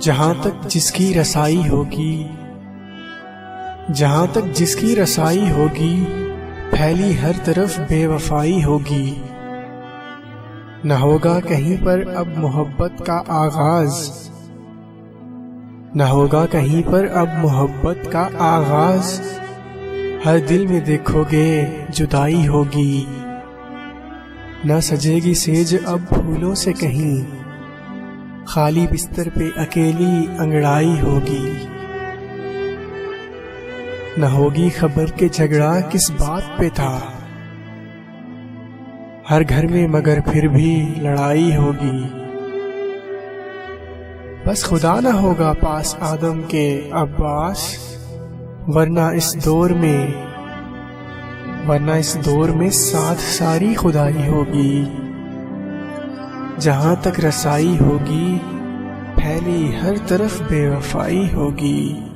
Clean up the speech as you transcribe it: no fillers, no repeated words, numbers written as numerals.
जहाँ तक जिसकी रसाई होगी, जहाँ तक जिसकी रसाई होगी, फैली हर तरफ बेवफाई होगी। न होगा कहीं पर अब मोहब्बत का आगाज, न होगा कहीं पर अब मोहब्बत का आगाज। हर दिल में देखोगे जुदाई होगी, न सजेगी सेज अब फूलों से कहीं, खाली बिस्तर पे अकेली अंगड़ाई होगी। न होगी खबर के झगड़ा किस बात पे था, हर घर में मगर फिर भी लड़ाई होगी। बस खुदा न होगा पास आदम के अब्बास, वरना इस दौर में साथ सारी खुदाई होगी। जहाँ तक रसाई होगी, फैली हर तरफ बेवफाई होगी।